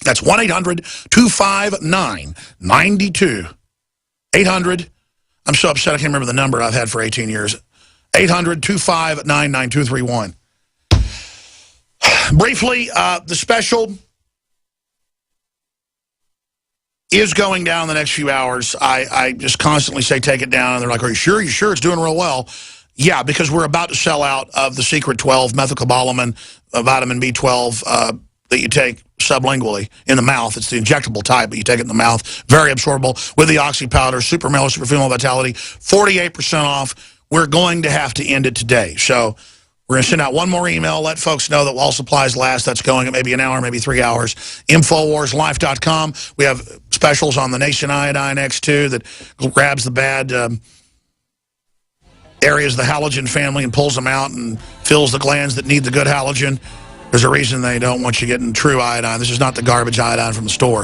That's 1-800-259-92. 800. I'm so upset I can't remember the number I've had for 18 years. 800-259-9231. Briefly, the special is going down the next few hours. I just constantly say take it down, and they're like, are you sure? You sure it's doing real well? Yeah, because we're about to sell out of the Secret 12 methylcobalamin, vitamin B12 that you take sublingually in the mouth. It's the injectable type, but you take it in the mouth. Very absorbable with the oxy powder, super male, super female vitality, 48% off. We're going to have to end it today. So we're going to send out one more email, let folks know that while supplies last, that's going at maybe an hour, maybe 3 hours. InfoWarsLife.com. We have specials on the Nation Iodine X2 that grabs the bad areas of the halogen family and pulls them out and fills the glands that need the good halogen. There's a reason they don't want you getting true iodine. This is not the garbage iodine from the store.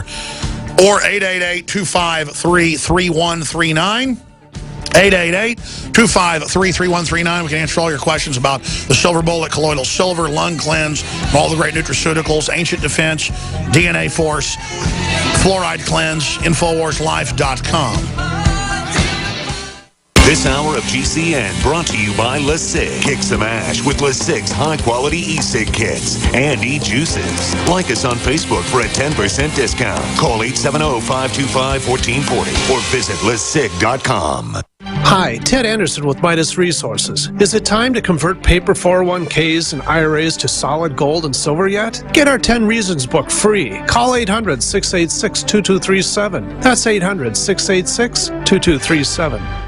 Or 888-253-3139. 888-253-3139. We can answer all your questions about the silver bullet, colloidal silver, lung cleanse, all the great nutraceuticals, ancient defense, DNA force, fluoride cleanse, InfoWarsLife.com. This hour of GCN brought to you by LaSig. Kick some ash with LaSig's high-quality e-cig kits and e-juices. Like us on Facebook for a 10% discount. Call 870-525-1440 or visit LaSig.com. Hi, Ted Anderson with Midas Resources. Is it time to convert paper 401ks and IRAs to solid gold and silver yet? Get our 10 Reasons book free. Call 800-686-2237. That's 800-686-2237.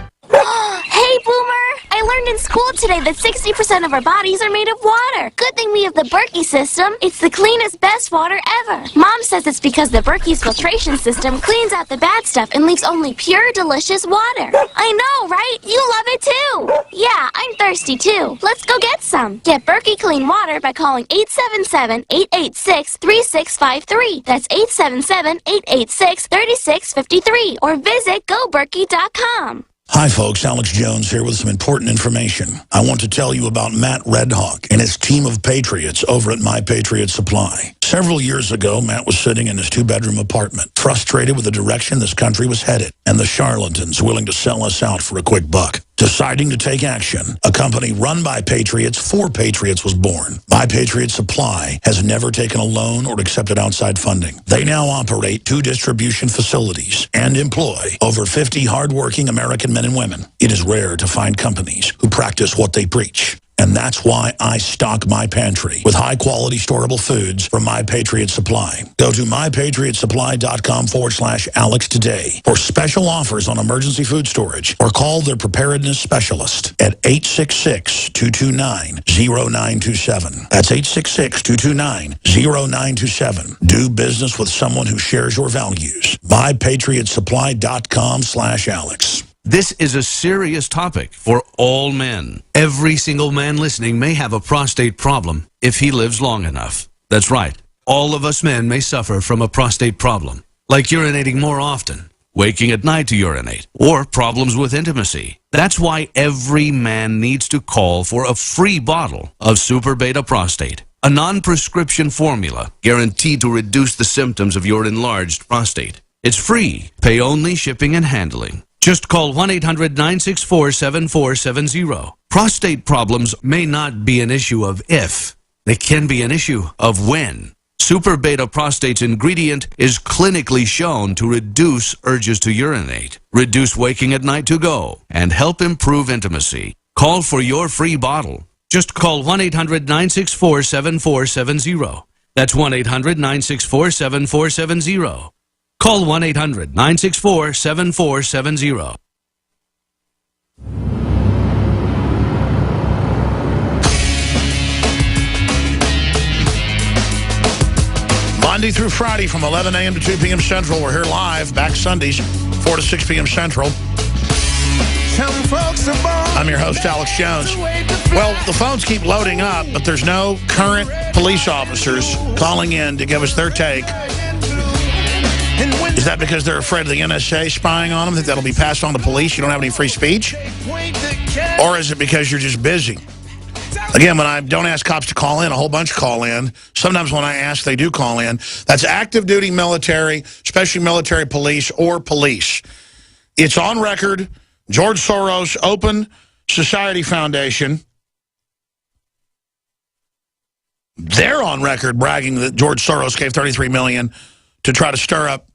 Hey, Boomer! I learned in school today that 60% of our bodies are made of water. Good thing we have the Berkey system. It's the cleanest, best water ever. Mom says it's because the Berkey's filtration system cleans out the bad stuff and leaves only pure, delicious water. I know, right? You love it too. Yeah, I'm thirsty too. Let's go get some. Get Berkey clean water by calling 877-886-3653. That's 877-886-3653. Or visit GoBerkey.com. Hi, folks. Alex Jones here with some important information. I want to tell you about Matt Redhawk and his team of patriots over at My Patriot Supply. Several years ago, Matt was sitting in his 2-bedroom apartment, frustrated with the direction this country was headed and the charlatans willing to sell us out for a quick buck. Deciding to take action, a company run by patriots for patriots was born. My Patriot Supply has never taken a loan or accepted outside funding. They now operate 2 distribution facilities and employ over 50 hardworking American men and women. It is rare to find companies who practice what they preach. And that's why I stock my pantry with high-quality storable foods from My Patriot Supply. Go to mypatriotsupply.com/Alex today for special offers on emergency food storage, or call their preparedness specialist at 866-229-0927. That's 866-229-0927. Do business with someone who shares your values. mypatriotsupply.com/Alex. This is a serious topic for all men. Every single man listening may have a prostate problem if he lives long enough. That's right. All of us men may suffer from a prostate problem, like urinating more often, waking at night to urinate, or problems with intimacy. That's why every man needs to call for a free bottle of Super Beta Prostate, a non-prescription formula guaranteed to reduce the symptoms of your enlarged prostate. It's free. Pay only shipping and handling. Just call 1-800-964-7470. Prostate problems may not be an issue of if. They can be an issue of when. Super Beta Prostate's ingredient is clinically shown to reduce urges to urinate, reduce waking at night to go, and help improve intimacy. Call for your free bottle. Just call 1-800-964-7470. That's 1-800-964-7470. Call 1-800-964-7470. Monday through Friday from 11 a.m. to 2 p.m. Central. We're here live, back Sundays, 4 to 6 p.m. Central. I'm your host, Alex Jones. Well, the phones keep loading up, but there's no current police officers calling in to give us their take. Is that because they're afraid of the NSA spying on them, that that'll be passed on to police? You don't have any free speech? Or is it because you're just busy? Again, when I don't ask cops to call in, a whole bunch call in. Sometimes when I ask, they do call in. That's active duty military, especially military police or police. It's on record. George Soros Open Society Foundation. They're on record bragging that George Soros gave $33 million to try to stir up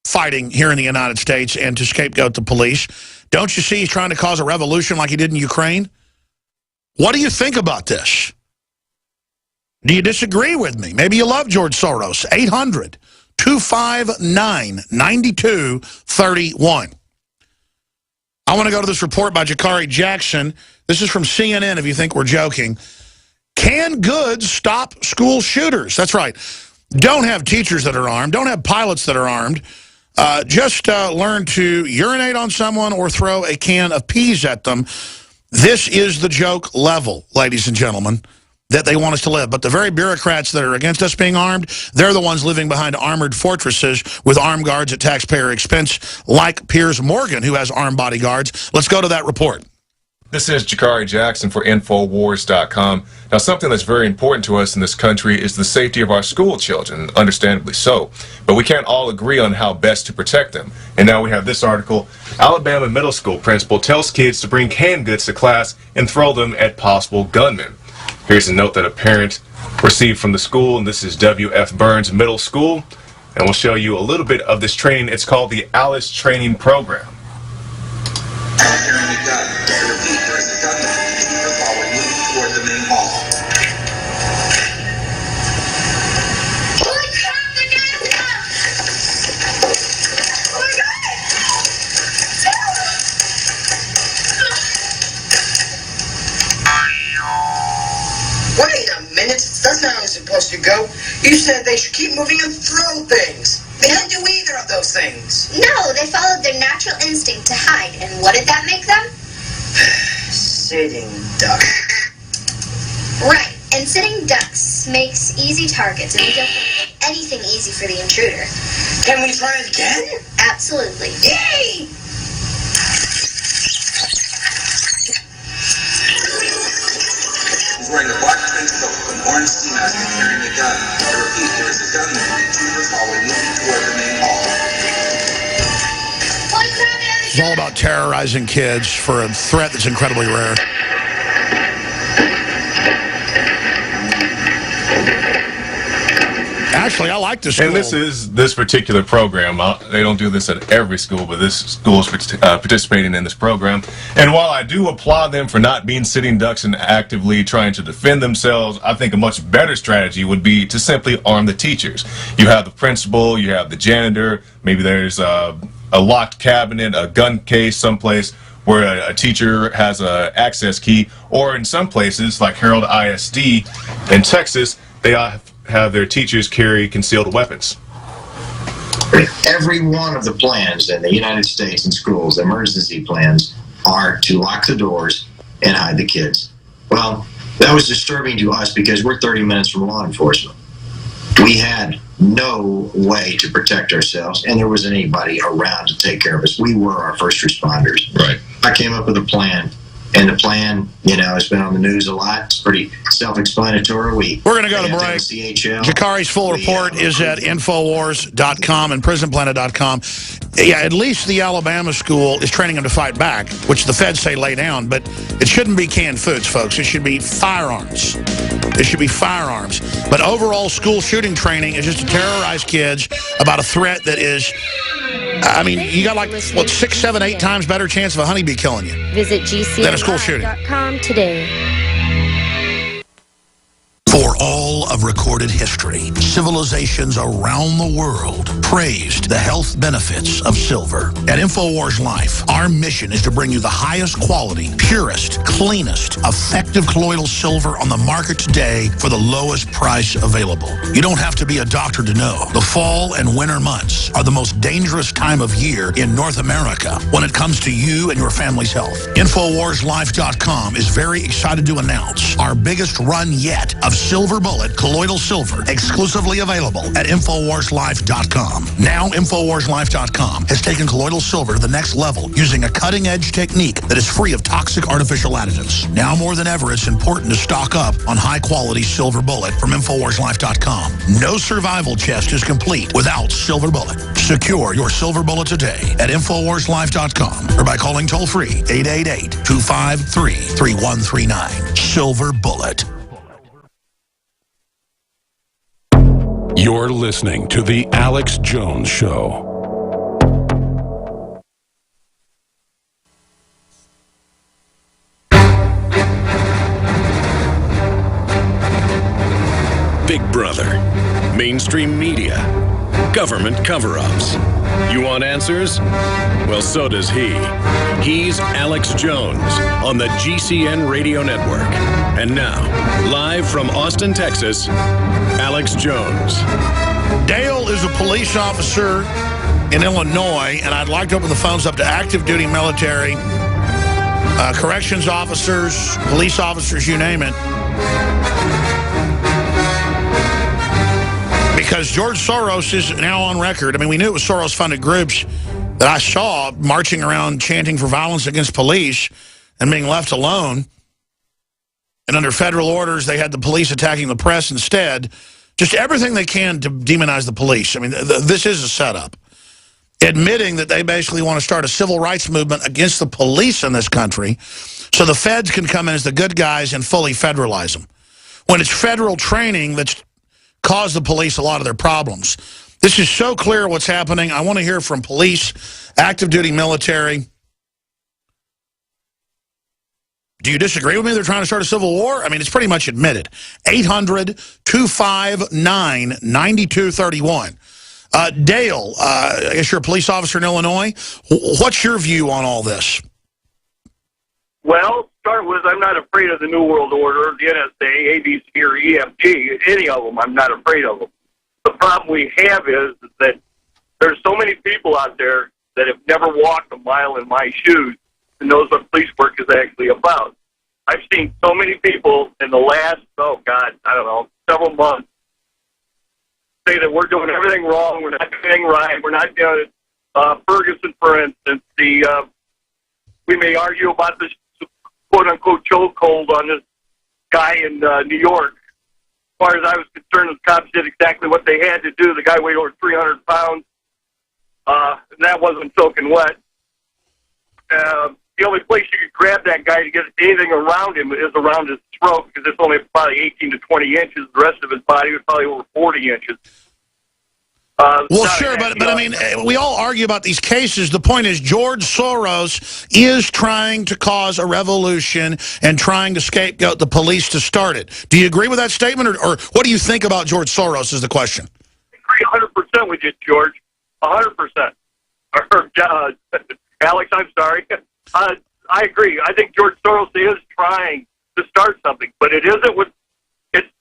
fighting here in the United States and to scapegoat the police. Don't you see he's trying to cause a revolution like he did in Ukraine? What do you think about this? Do you disagree with me? Maybe you love George Soros. 800-259-9231. I want to go to this report by Jakari Jackson. This is from CNN, if you think we're joking. Can goods stop school shooters? That's right. Don't have teachers that are armed. Don't have pilots that are armed. Just learn to urinate on someone or throw a can of peas at them. This is the joke level, ladies and gentlemen, that they want us to live. But the very bureaucrats that are against us being armed, they're the ones living behind armored fortresses with armed guards at taxpayer expense, like Piers Morgan, who has armed bodyguards. Let's go to that report. This is Jakari Jackson for Infowars.com. Now, something that's very important to us in this country is the safety of our school children, understandably so. But we can't all agree on how best to protect them. And now we have this article. Alabama middle school principal tells kids to bring canned goods to class and throw them at possible gunmen. Here's a note that a parent received from the school, and this is W.F. Burns Middle School. And we'll show you a little bit of this training. It's called the Alice Training Program. That's not how it's supposed to go. You said they should keep moving and throw things. They didn't do either of those things. No, they followed their natural instinct to hide. And what did that make them? Sitting duck. Right. And sitting ducks makes easy targets, and we don't want to make anything easy for the intruder. Can we try it again? Absolutely. Yay! He's wearing a black trench coat with an orange ski mask and carrying a gun. I repeat, there is a gun there. The intruders following moving toward the main hall. It's all about terrorizing kids for a threat that's incredibly rare. Actually, I like this school. And this particular program. They don't do this at every school, but this school is participating in this program. And while I do applaud them for not being sitting ducks and actively trying to defend themselves, I think a much better strategy would be to simply arm the teachers. You have the principal, you have the janitor, maybe there's a locked cabinet, a gun case someplace where a teacher has an access key, or in some places like Harold ISD in Texas, they have their teachers carry concealed weapons. Every one of the plans in the United States in schools, emergency plans, are to lock the doors and hide the kids. Well, that was disturbing to us because we're 30 minutes from law enforcement. We had no way to protect ourselves, and there wasn't anybody around to take care of us. We were our first responders. Right. I came up with a plan. And the plan, you know, has been on the news a lot. It's pretty self-explanatory. We're going to go to break. Jakari's full report is at Infowars.com and PrisonPlanet.com. Yeah, at least the Alabama school is training them to fight back, which the feds say lay down. But it shouldn't be canned foods, folks. It should be firearms. It should be firearms. But overall school shooting training is just to terrorize kids about a threat that is... I mean, you got like, what, 6, 7, 8 times better chance of a honeybee killing you. Visit GCNlive.com today. For all of recorded history, civilizations around the world praised the health benefits of silver. At InfoWars Life, our mission is to bring you the highest quality, purest, cleanest, effective colloidal silver on the market today for the lowest price available. You don't have to be a doctor to know. The fall and winter months are the most dangerous time of year in North America when it comes to you and your family's health. InfoWarsLife.com is very excited to announce our biggest run yet of Silver Bullet Colloidal Silver, exclusively available at InfoWarsLife.com. Now, InfoWarsLife.com has taken colloidal silver to the next level using a cutting-edge technique that is free of toxic artificial additives. Now more than ever, it's important to stock up on high-quality Silver Bullet from InfoWarsLife.com. No survival chest is complete without Silver Bullet. Secure your Silver Bullet today at InfoWarsLife.com or by calling toll-free 888-253-3139. Silver Bullet. You're listening to The Alex Jones Show. Big Brother, mainstream media, government cover-ups. You want answers? Well, so does he. He's Alex Jones on the GCN Radio Network. And now, live from Austin, Texas, Alex Jones. Dale is a police officer in Illinois, and I'd like to open the phones up to active duty military, corrections officers, police officers, you name it. Because George Soros is now on record. I mean, we knew it was Soros-funded groups that I saw marching around chanting for violence against police and being left alone. And under federal orders, they had the police attacking the press instead. Just everything they can to demonize the police. I mean, this is a setup. Admitting that they basically want to start a civil rights movement against the police in this country so the feds can come in as the good guys and fully federalize them. When it's federal training that's caused the police a lot of their problems. This is so clear what's happening. I want to hear from police, active duty military. Do you disagree with me? They're trying to start a civil war? I mean, it's pretty much admitted. 800-259-9231. Dale, I guess you're a police officer in Illinois. What's your view on all this? Well, start with, I'm not afraid of the New World Order, the NSA, ABC, or EFG, any of them. I'm not afraid of them. The problem we have is that there's so many people out there that have never walked a mile in my shoes and knows what police work is actually about. I've seen so many people in the last, several months say that we're doing everything wrong, we're not doing anything right, we're not doing it. Ferguson, for instance, we may argue about this quote-unquote chokehold on this guy in New York. As far as I was concerned, the cops did exactly what they had to do. The guy weighed over 300 pounds, and that wasn't soaking wet. The only place you could grab that guy to get anything around him is around his throat, because it's only probably 18 to 20 inches. The rest of his body was probably over 40 inches. Well, sure, but I mean, we all argue about these cases. The point is George Soros is trying to cause a revolution and trying to scapegoat the police to start it. Do you agree with that statement, or what do you think about George Soros is the question? I agree 100% with you, George. 100%. Alex, I'm sorry. I agree. I think George Soros is trying to start something, but it isn't what it's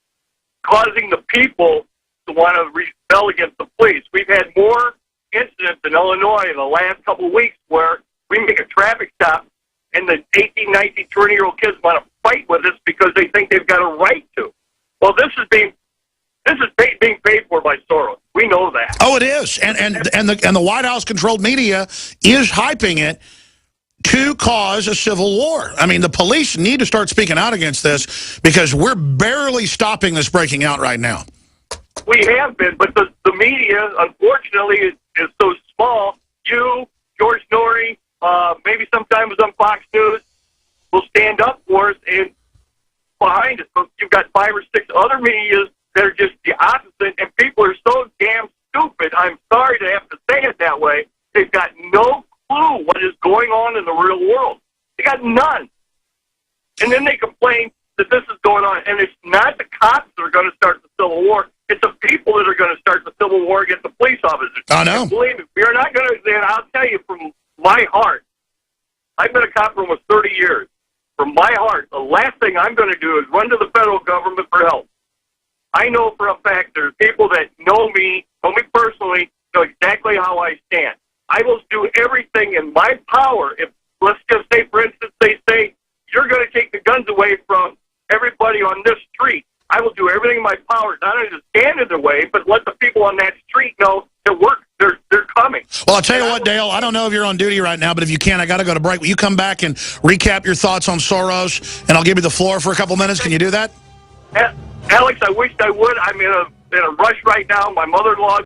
causing the people to want to rebel against the police. We've had more incidents in Illinois in the last couple of weeks where we make a traffic stop and the 18, 19, 20-year-old kids want to fight with us because they think they've got a right to. Well, this is being paid for by Soros. We know that. Oh, it is, and the White House-controlled media is hyping it to cause a civil war. I mean, the police need to start speaking out against this because we're barely stopping this breaking out right now. We have been, but the media, unfortunately, is so small. You, George Norrie, maybe sometimes on Fox News, will stand up for us and behind us. But you've got 5 or 6 other medias that are just the opposite, and people are so damn stupid. I'm sorry to have to say it that way. They've got no clue what is going on in the real world. They got none. And then they complain that this is going on, and it's not the cops that are going to start the civil war. It's the people that are going to start the civil war against the police officers. I know. And believe me, we are not going to, and I'll tell you from my heart, I've been a cop for almost 30 years. From my heart, the last thing I'm going to do is run to the federal government for help. I know for a fact there's people that know me personally, know exactly how I stand. I will do everything in my power. If, let's just say, for instance, they say, you're going to take the guns away from everybody on this street. I will do that street know that they're coming. Well, I'll tell you what, Dale, I don't know if you're on duty right now, but if you can, I got to go to break. Will you come back and recap your thoughts on Soros, and I'll give you the floor for a couple minutes? Can you do that? Alex, I wished I would. I'm in a rush right now. My mother-in-law